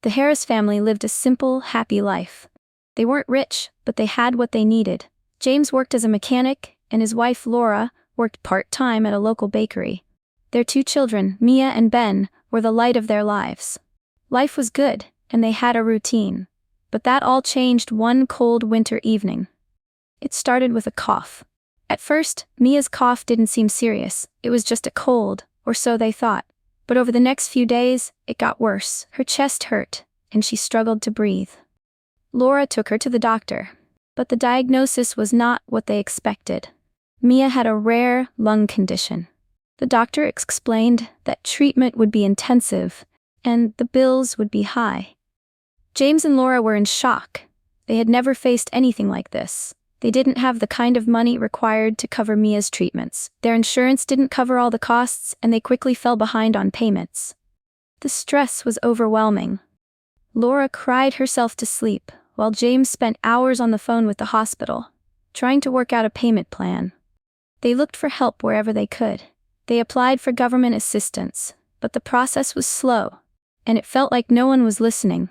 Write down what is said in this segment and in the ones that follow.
The Harris family lived a simple, happy life. They weren't rich, but they had what they needed. James worked as a mechanic, and his wife Laura worked part-time at a local bakery. Their 2 children, Mia and Ben, were the light of their lives. Life was good, and they had a routine. But that all changed one cold winter evening. It started with a cough. At first, Mia's cough didn't seem serious. It was just a cold, or so they thought. But over the next few days, it got worse. Her chest hurt, and she struggled to breathe. Laura took her to the doctor, but the diagnosis was not what they expected. Mia had a rare lung condition. The doctor explained that treatment would be intensive, and the bills would be high. James and Laura were in shock. They had never faced anything like this. They didn't have the kind of money required to cover Mia's treatments. Their insurance didn't cover all the costs, and they quickly fell behind on payments. The stress was overwhelming. Laura cried herself to sleep, while James spent hours on the phone with the hospital, trying to work out a payment plan. They looked for help wherever they could. They applied for government assistance, but the process was slow, and it felt like no one was listening.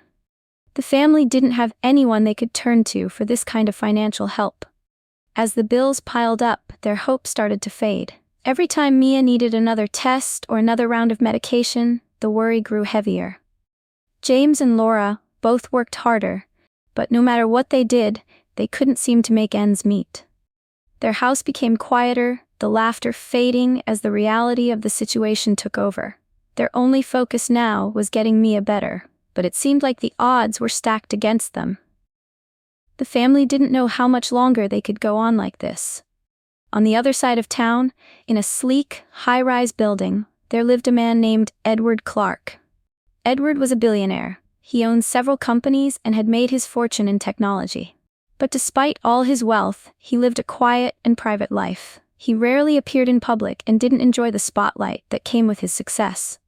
The family didn't have anyone they could turn to for this kind of financial help. As the bills piled up, their hope started to fade. Every time Mia needed another test or another round of medication, the worry grew heavier. James and Laura both worked harder, but no matter what they did, they couldn't seem to make ends meet. Their house became quieter, the laughter fading as the reality of the situation took over. Their only focus now was getting Mia better, but it seemed like the odds were stacked against them. The family didn't know how much longer they could go on like this. On the other side of town, in a sleek, high-rise building, there lived a man named Edward Clark. Edward was a billionaire. He owned several companies and had made his fortune in technology. But despite all his wealth, he lived a quiet and private life. He rarely appeared in public and didn't enjoy the spotlight that came with his success.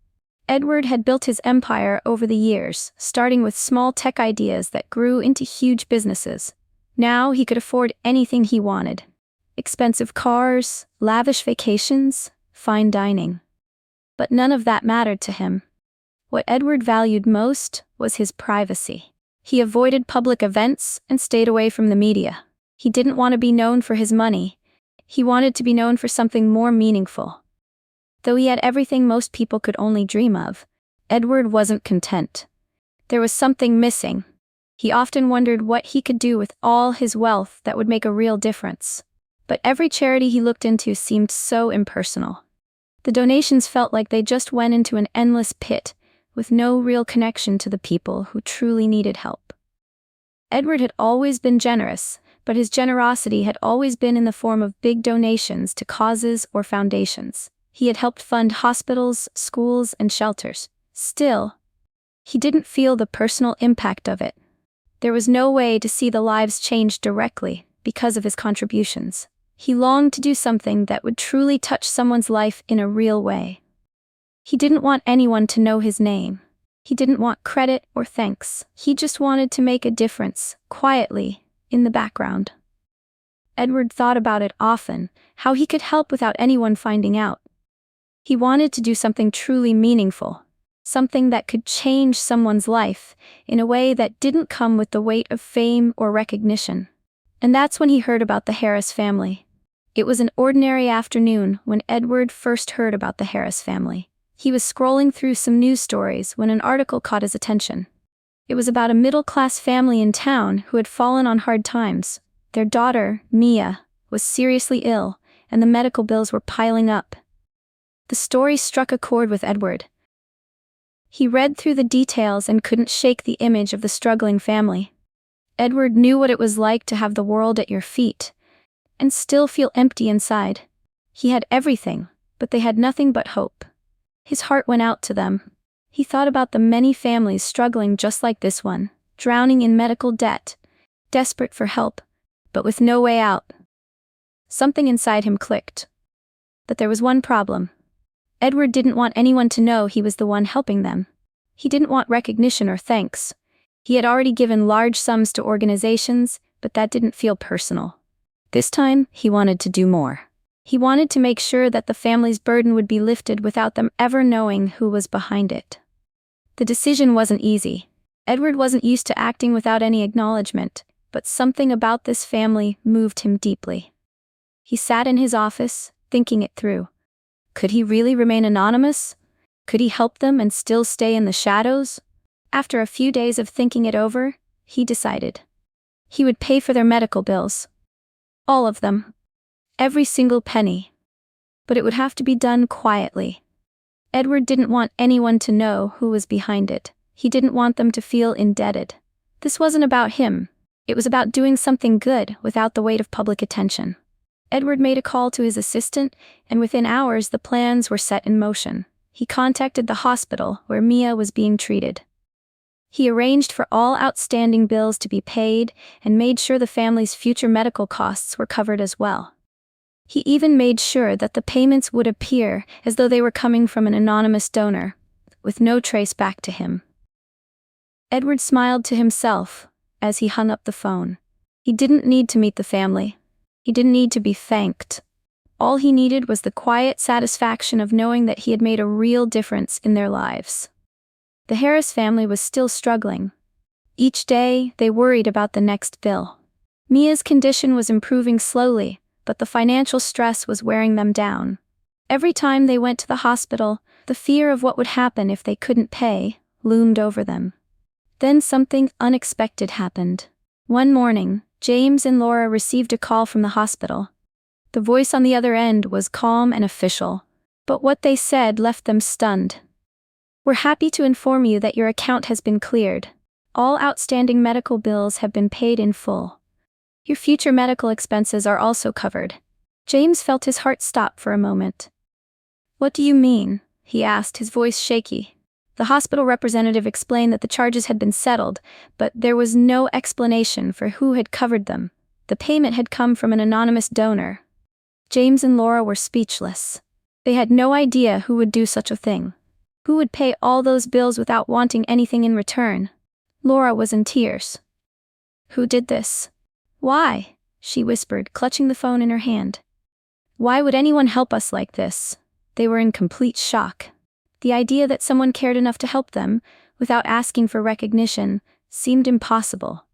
Edward had built his empire over the years, starting with small tech ideas that grew into huge businesses. Now he could afford anything he wanted. Expensive cars, lavish vacations, fine dining. But none of that mattered to him. What Edward valued most was his privacy. He avoided public events and stayed away from the media. He didn't want to be known for his money. He wanted to be known for something more meaningful. Though he had everything most people could only dream of, Edward wasn't content. There was something missing. He often wondered what he could do with all his wealth that would make a real difference. But every charity he looked into seemed so impersonal. The donations felt like they just went into an endless pit, with no real connection to the people who truly needed help. Edward had always been generous, but his generosity had always been in the form of big donations to causes or foundations. He had helped fund hospitals, schools, and shelters. Still, he didn't feel the personal impact of it. There was no way to see the lives change directly because of his contributions. He longed to do something that would truly touch someone's life in a real way. He didn't want anyone to know his name. He didn't want credit or thanks. He just wanted to make a difference, quietly, in the background. Edward thought about it often, how he could help without anyone finding out. He wanted to do something truly meaningful, something that could change someone's life in a way that didn't come with the weight of fame or recognition. And that's when he heard about the Harris family. It was an ordinary afternoon when Edward first heard about the Harris family. He was scrolling through some news stories when an article caught his attention. It was about a middle-class family in town who had fallen on hard times. Their daughter, Mia, was seriously ill, and the medical bills were piling up. The story struck a chord with Edward. He read through the details and couldn't shake the image of the struggling family. Edward knew what it was like to have the world at your feet, and still feel empty inside. He had everything, but they had nothing but hope. His heart went out to them. He thought about the many families struggling just like this one, drowning in medical debt, desperate for help, but with no way out. Something inside him clicked. But there was one problem. Edward didn't want anyone to know he was the one helping them. He didn't want recognition or thanks. He had already given large sums to organizations, but that didn't feel personal. This time, he wanted to do more. He wanted to make sure that the family's burden would be lifted without them ever knowing who was behind it. The decision wasn't easy. Edward wasn't used to acting without any acknowledgement, but something about this family moved him deeply. He sat in his office, thinking it through. Could he really remain anonymous? Could he help them and still stay in the shadows? After a few days of thinking it over, he decided. He would pay for their medical bills. All of them. Every single penny. But it would have to be done quietly. Edward didn't want anyone to know who was behind it. He didn't want them to feel indebted. This wasn't about him. It was about doing something good without the weight of public attention. Edward made a call to his assistant, and within hours the plans were set in motion. He contacted the hospital where Mia was being treated. He arranged for all outstanding bills to be paid and made sure the family's future medical costs were covered as well. He even made sure that the payments would appear as though they were coming from an anonymous donor, with no trace back to him. Edward smiled to himself as he hung up the phone. He didn't need to meet the family. He didn't need to be thanked. All he needed was the quiet satisfaction of knowing that he had made a real difference in their lives. The Harris family was still struggling. Each day, they worried about the next bill. Mia's condition was improving slowly, but the financial stress was wearing them down. Every time they went to the hospital, the fear of what would happen if they couldn't pay loomed over them. Then something unexpected happened. One morning, James and Laura received a call from the hospital. The voice on the other end was calm and official, but what they said left them stunned. "We're happy to inform you that your account has been cleared. All outstanding medical bills have been paid in full. Your future medical expenses are also covered." James felt his heart stop for a moment. "What do you mean?" he asked, his voice shaky. The hospital representative explained that the charges had been settled, but there was no explanation for who had covered them. The payment had come from an anonymous donor. James and Laura were speechless. They had no idea who would do such a thing. Who would pay all those bills without wanting anything in return? Laura was in tears. "Who did this? Why?" she whispered, clutching the phone in her hand. "Why would anyone help us like this?" They were in complete shock. The idea that someone cared enough to help them, without asking for recognition, seemed impossible.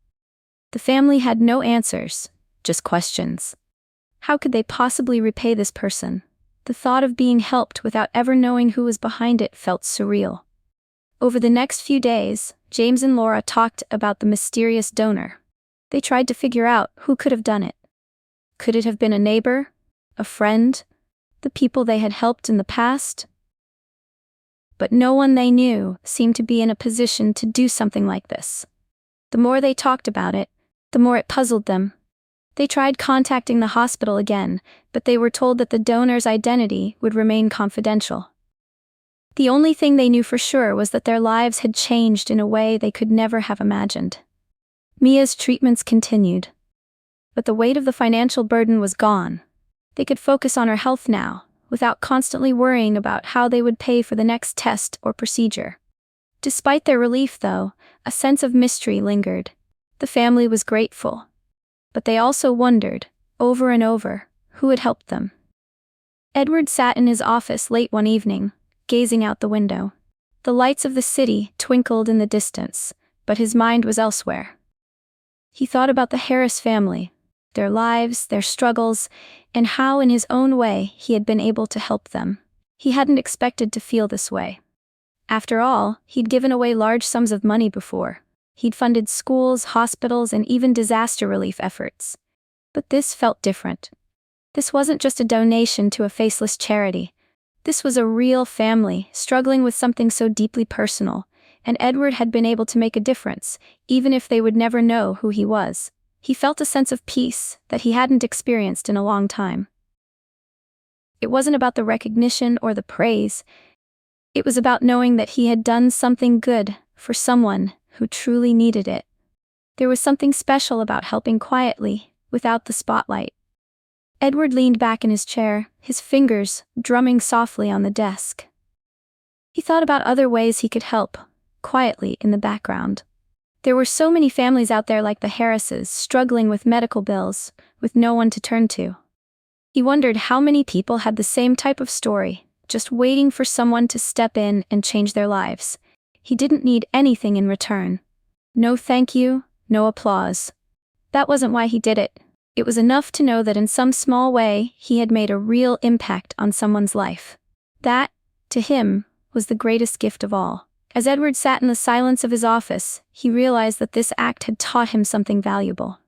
The family had no answers, just questions. How could they possibly repay this person? The thought of being helped without ever knowing who was behind it felt surreal. Over the next few days, James and Laura talked about the mysterious donor. They tried to figure out who could have done it. Could it have been a neighbor? A friend? The people they had helped in the past? But no one they knew seemed to be in a position to do something like this. The more they talked about it, the more it puzzled them. They tried contacting the hospital again, but they were told that the donor's identity would remain confidential. The only thing they knew for sure was that their lives had changed in a way they could never have imagined. Mia's treatments continued. But the weight of the financial burden was gone. They could focus on her health now, without constantly worrying about how they would pay for the next test or procedure. Despite their relief, though, a sense of mystery lingered. The family was grateful. But they also wondered, over and over, who had helped them. Edward sat in his office late one evening, gazing out the window. The lights of the city twinkled in the distance, but his mind was elsewhere. He thought about the Harris family, their lives, their struggles, and how in his own way he had been able to help them. He hadn't expected to feel this way. After all, he'd given away large sums of money before. He'd funded schools, hospitals, and even disaster relief efforts. But this felt different. This wasn't just a donation to a faceless charity. This was a real family, struggling with something so deeply personal, and Edward had been able to make a difference, even if they would never know who he was. He felt a sense of peace that he hadn't experienced in a long time. It wasn't about the recognition or the praise. It was about knowing that he had done something good for someone who truly needed it. There was something special about helping quietly, without the spotlight. Edward leaned back in his chair, his fingers drumming softly on the desk. He thought about other ways he could help, quietly in the background. There were so many families out there like the Harrises, struggling with medical bills, with no one to turn to. He wondered how many people had the same type of story, just waiting for someone to step in and change their lives. He didn't need anything in return. No thank you, no applause. That wasn't why he did it. It was enough to know that in some small way, he had made a real impact on someone's life. That, to him, was the greatest gift of all. As Edward sat in the silence of his office, he realized that this act had taught him something valuable.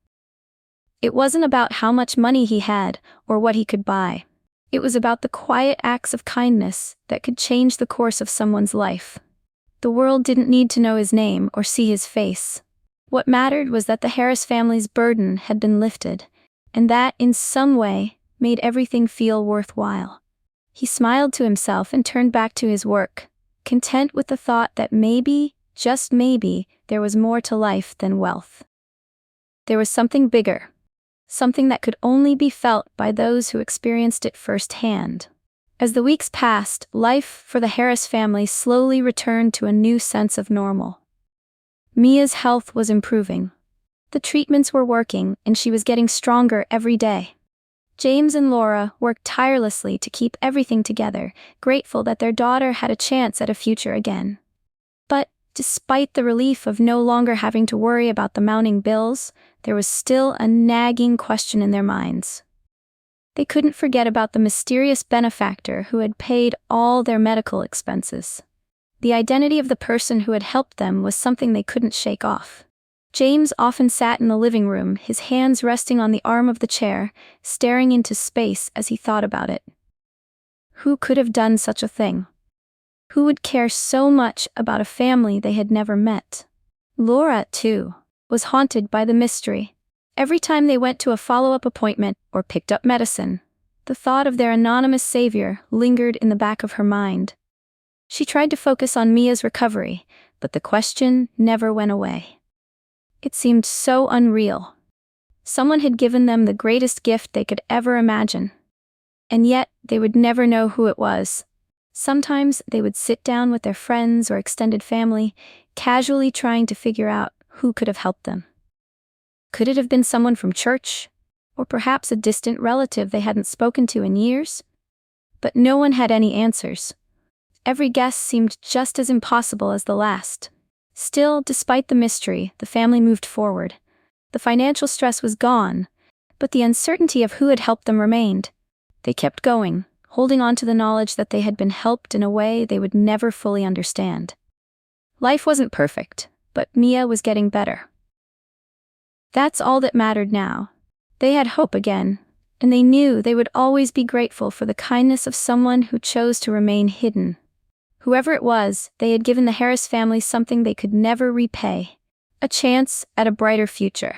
It wasn't about how much money he had or what he could buy. It was about the quiet acts of kindness that could change the course of someone's life. The world didn't need to know his name or see his face. What mattered was that the Harris family's burden had been lifted, and that, in some way, made everything feel worthwhile. He smiled to himself and turned back to his work, content with the thought that maybe, just maybe, there was more to life than wealth. There was something bigger, something that could only be felt by those who experienced it firsthand. As the weeks passed, life for the Harris family slowly returned to a new sense of normal. Mia's health was improving. The treatments were working, and she was getting stronger every day. James and Laura worked tirelessly to keep everything together, grateful that their daughter had a chance at a future again. But, despite the relief of no longer having to worry about the mounting bills, there was still a nagging question in their minds. They couldn't forget about the mysterious benefactor who had paid all their medical expenses. The identity of the person who had helped them was something they couldn't shake off. James often sat in the living room, his hands resting on the arm of the chair, staring into space as he thought about it. Who could have done such a thing? Who would care so much about a family they had never met? Laura, too, was haunted by the mystery. Every time they went to a follow-up appointment or picked up medicine, the thought of their anonymous savior lingered in the back of her mind. She tried to focus on Mia's recovery, but the question never went away. It seemed so unreal. Someone had given them the greatest gift they could ever imagine. And yet, they would never know who it was. Sometimes they would sit down with their friends or extended family, casually trying to figure out who could have helped them. Could it have been someone from church? Or perhaps a distant relative they hadn't spoken to in years? But no one had any answers. Every guess seemed just as impossible as the last. Still, despite the mystery, the family moved forward. The financial stress was gone, but the uncertainty of who had helped them remained. They kept going, holding on to the knowledge that they had been helped in a way they would never fully understand. Life wasn't perfect, but Mia was getting better. That's all that mattered now. They had hope again, and they knew they would always be grateful for the kindness of someone who chose to remain hidden. Whoever it was, they had given the Harris family something they could never repay: a chance at a brighter future.